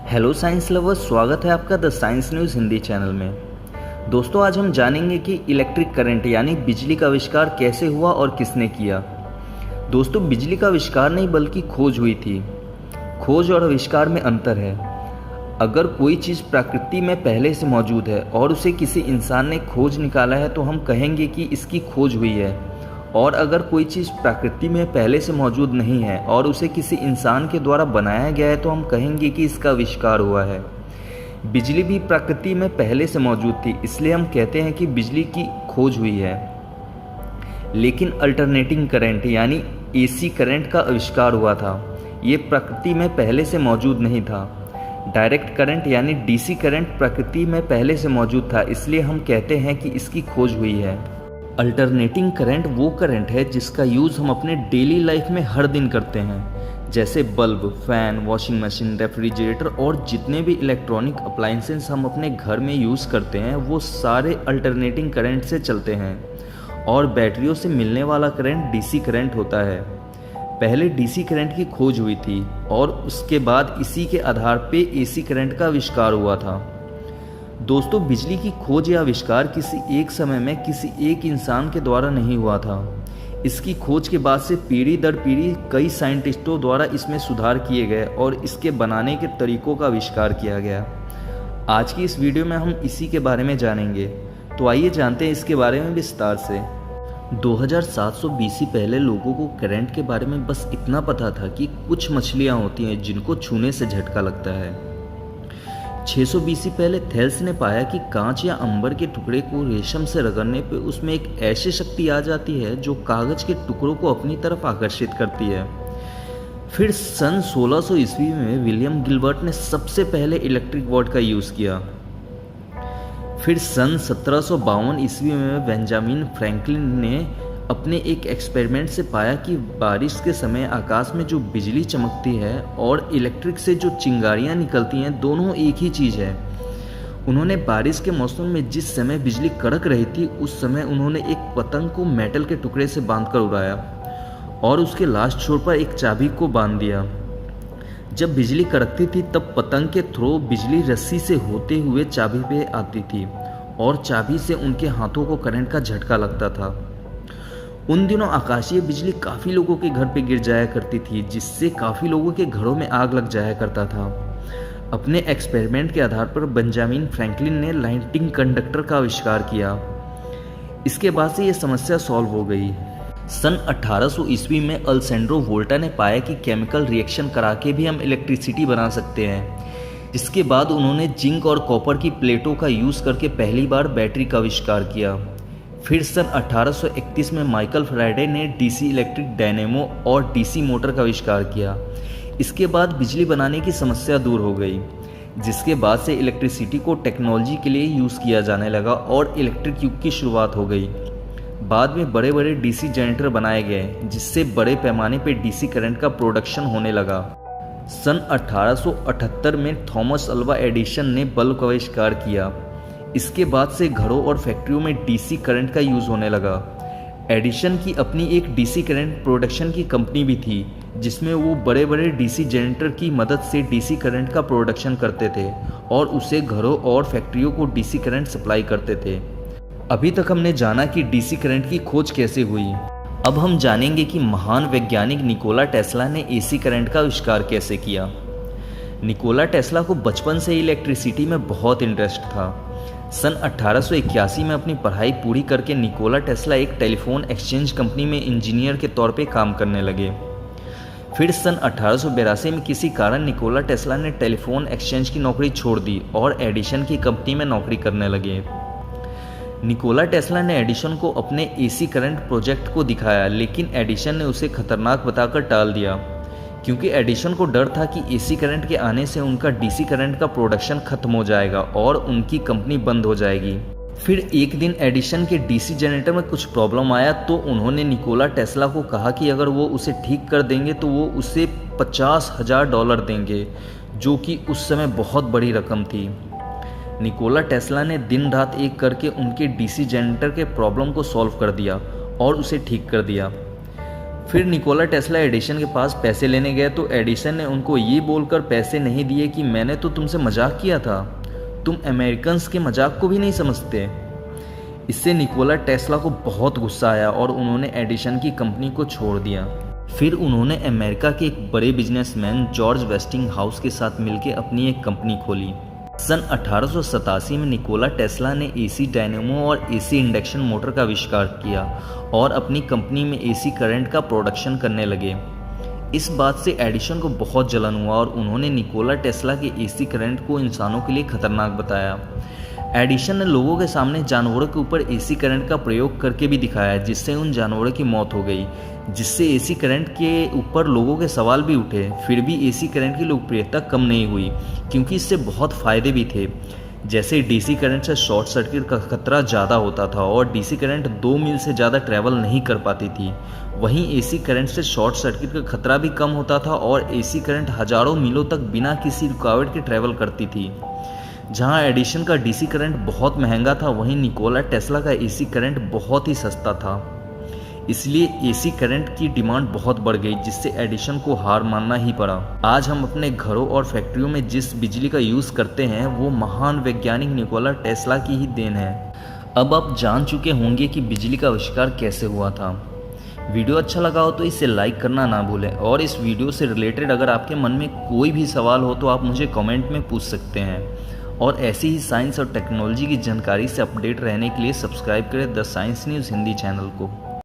Hello science lovers, स्वागत है आपका the science news Hindi channel में। दोस्तों, आज हम जानेंगे कि इलेक्ट्रिक करंट यानी बिजली का आविष्कार कैसे हुआ और किसने किया। दोस्तों, बिजली का आविष्कार नहीं बल्कि खोज हुई थी। खोज और आविष्कार में अंतर है। अगर कोई चीज़ प्रकृति में पहले से मौजूद है और उसे किसी इंसान ने खोज निकाला है तो हम कहेंगे कि इसकी खोज हुई है। और अगर कोई चीज़ प्रकृति में पहले से मौजूद नहीं है और उसे किसी इंसान के द्वारा बनाया गया है तो हम कहेंगे कि इसका आविष्कार हुआ है। बिजली भी प्रकृति में पहले से मौजूद थी, इसलिए हम कहते हैं कि बिजली की खोज हुई है। लेकिन अल्टरनेटिंग करंट यानी एसी करंट का आविष्कार हुआ था। ये प्रकृति में पहले से मौजूद नहीं था। डायरेक्ट करंट यानी डीसी करंट प्रकृति में पहले से मौजूद था, इसलिए हम कहते हैं कि इसकी खोज हुई है। अल्टरनेटिंग करंट वो करंट है जिसका यूज़ हम अपने डेली लाइफ में हर दिन करते हैं, जैसे bulb, fan, washing machine, refrigerator और जितने भी इलेक्ट्रॉनिक अप्लाइंसेस हम अपने घर में यूज़ करते हैं वो सारे अल्टरनेटिंग करंट से चलते हैं। और बैटरियों से मिलने वाला करंट डीसी करंट होता है। पहले डीसी करंट की खोज हुई थी और उसके बाद इसी के आधार पे एसी करंट का आविष्कार हुआ था। दोस्तों, बिजली की खोज या आविष्कार किसी एक समय में किसी एक इंसान के द्वारा नहीं हुआ था। इसकी खोज के बाद से पीढ़ी दर पीढ़ी कई साइंटिस्टों द्वारा इसमें सुधार किए गए और इसके बनाने के तरीकों का आविष्कार किया गया। आज की इस वीडियो में हम इसी के बारे में जानेंगे, तो आइए जानते हैं इसके बारे में विस्तार से। 2700 बीसी पहले लोगों को करंट के बारे में बस इतना पता था कि कुछ मछलियाँ होती हैं जिनको छूने से झटका लगता है। 600 बीसी पहले थेल्स ने पाया कि कांच या अंबर के टुकड़े को रेशम से रगड़ने पर उसमें एक ऐसी शक्ति आ जाती है जो कागज के टुकड़ों को अपनी तरफ आकर्षित करती है। फिर सन 1600 ईस्वी में विलियम गिलबर्ट ने सबसे पहले इलेक्ट्रिक वॉट का यूज़ किया। फिर सन 1752 ईस्वी में बेंजामिन फ्रैंकलिन ने अपने एक एक्सपेरिमेंट से पाया कि बारिश के समय आकाश में जो बिजली चमकती है और इलेक्ट्रिक से जो चिंगारियां निकलती हैं, दोनों एक ही चीज़ है। उन्होंने बारिश के मौसम में जिस समय बिजली कड़क रही थी उस समय उन्होंने एक पतंग को मेटल के टुकड़े से बांधकर उड़ाया और उसके लास्ट छोर पर एक चाबी को बांध दिया। जब बिजली कड़कती थी तब पतंग के थ्रो बिजली रस्सी से होते हुए चाबी पे आती थी और चाबी से उनके हाथों को करंट का झटका लगता था। उन दिनों आकाशीय बिजली काफ़ी लोगों के घर पे गिर जाया करती थी, जिससे काफ़ी लोगों के घरों में आग लग जाया करता था। अपने एक्सपेरिमेंट के आधार पर बेंजामिन फ्रैंकलिन ने लाइटिंग कंडक्टर का आविष्कार किया। इसके बाद से ये समस्या सॉल्व हो गई। सन 1800 ईस्वी में अलेसेंड्रो वोल्टा ने पाया कि केमिकल रिएक्शन करा के भी हम इलेक्ट्रिसिटी बना सकते हैं। इसके बाद उन्होंने जिंक और कॉपर की प्लेटों का यूज़ करके पहली बार बैटरी का आविष्कार किया। फिर सन 1831 में माइकल फैराडे ने डीसी इलेक्ट्रिक डायनेमो और डीसी मोटर का आविष्कार किया। इसके बाद बिजली बनाने की समस्या दूर हो गई, जिसके बाद से इलेक्ट्रिसिटी को टेक्नोलॉजी के लिए यूज़ किया जाने लगा और इलेक्ट्रिक युग की शुरुआत हो गई। बाद में बड़े बड़े डीसी जनरेटर बनाए गए, जिससे बड़े पैमाने पर डीसी करंट का प्रोडक्शन होने लगा। सन 1878 में थॉमस अल्वा एडिसन ने बल्ब का आविष्कार किया। इसके बाद से घरों और फैक्ट्रियों में डीसी करंट का यूज़ होने लगा। एडिसन की अपनी एक डीसी करंट प्रोडक्शन की कंपनी भी थी, जिसमें वो बड़े बड़े डीसी जनरेटर की मदद से डीसी करंट का प्रोडक्शन करते थे और उसे घरों और फैक्ट्रियों को डीसी करंट सप्लाई करते थे। अभी तक हमने जाना कि डीसी करंट की खोज कैसे हुई। अब हम जानेंगे कि महान वैज्ञानिक निकोला टेस्ला ने एसी करंट का आविष्कार कैसे किया। निकोला टेस्ला को बचपन से ही इलेक्ट्रिसिटी में बहुत इंटरेस्ट था। सन 1881 में अपनी पढ़ाई पूरी करके निकोला टेस्ला एक टेलीफोन एक्सचेंज कंपनी में इंजीनियर के तौर पे काम करने लगे। फिर सन 1882 में किसी कारण निकोला टेस्ला ने टेलीफोन एक्सचेंज की नौकरी छोड़ दी और एडिसन की कंपनी में नौकरी करने लगे। निकोला टेस्ला ने एडिसन को अपने एसी करंट प्रोजेक्ट को दिखाया, लेकिन एडिसन ने उसे खतरनाक बताकर टाल दिया, क्योंकि एडिसन को डर था कि एसी करंट के आने से उनका डीसी करंट का प्रोडक्शन खत्म हो जाएगा और उनकी कंपनी बंद हो जाएगी। फिर एक दिन एडिसन के डीसी जनरेटर में कुछ प्रॉब्लम आया तो उन्होंने निकोला टेस्ला को कहा कि अगर वो उसे ठीक कर देंगे तो वो उसे $50,000 देंगे, जो कि उस समय बहुत बड़ी रकम थी। निकोला टेस्ला ने दिन रात एक करके उनके डीसी जनरेटर के प्रॉब्लम को सॉल्व कर दिया और उसे ठीक कर दिया। फिर निकोला टेस्ला एडिसन के पास पैसे लेने गए तो एडिसन ने उनको ये बोलकर पैसे नहीं दिए कि मैंने तो तुमसे मजाक किया था, तुम अमेरिकन्स के मजाक को भी नहीं समझते। इससे निकोला टेस्ला को बहुत गुस्सा आया और उन्होंने एडिसन की कंपनी को छोड़ दिया। फिर उन्होंने अमेरिका के एक बड़े बिजनेसमैन जॉर्ज वेस्टिंगहाउस के साथ मिलकर अपनी एक कंपनी खोली। सन 1887 में निकोला टेस्ला ने एसी डायनेमो और एसी इंडक्शन मोटर का आविष्कार किया और अपनी कंपनी में एसी करंट का प्रोडक्शन करने लगे। इस बात से एडिसन को बहुत जलन हुआ और उन्होंने निकोला टेस्ला के एसी करंट को इंसानों के लिए खतरनाक बताया। एडिसन ने लोगों के सामने जानवरों के ऊपर एसी करंट का प्रयोग करके भी दिखाया, जिससे उन जानवरों की मौत हो गई, जिससे एसी करंट के ऊपर लोगों के सवाल भी उठे। फिर भी एसी करंट की लोकप्रियता कम नहीं हुई, क्योंकि इससे बहुत फ़ायदे भी थे। जैसे डीसी करंट से शॉर्ट सर्किट का खतरा ज़्यादा होता था और डीसी करंट 2 मील से ज़्यादा ट्रैवल नहीं कर पाती थी। वहीं एसी करंट से शॉर्ट सर्किट का खतरा भी कम होता था और एसी करंट हज़ारों मीलों तक बिना किसी रुकावट के ट्रैवल करती थी। जहां एडिसन का डीसी करंट बहुत महंगा था, वहीं निकोला टेस्ला का एसी करंट बहुत ही सस्ता था। इसलिए एसी करंट की डिमांड बहुत बढ़ गई, जिससे एडिसन को हार मानना ही पड़ा। आज हम अपने घरों और फैक्ट्रियों में जिस बिजली का यूज़ करते हैं वो महान वैज्ञानिक निकोला टेस्ला की ही देन है। अब आप जान चुके होंगे कि बिजली का आविष्कार कैसे हुआ था। वीडियो अच्छा लगा हो तो इसे लाइक करना ना भूलें और इस वीडियो से रिलेटेड अगर आपके मन में कोई भी सवाल हो तो आप मुझे कमेंट में पूछ सकते हैं। और ऐसी ही साइंस और टेक्नोलॉजी की जानकारी से अपडेट रहने के लिए सब्सक्राइब करें the science news Hindi channel को।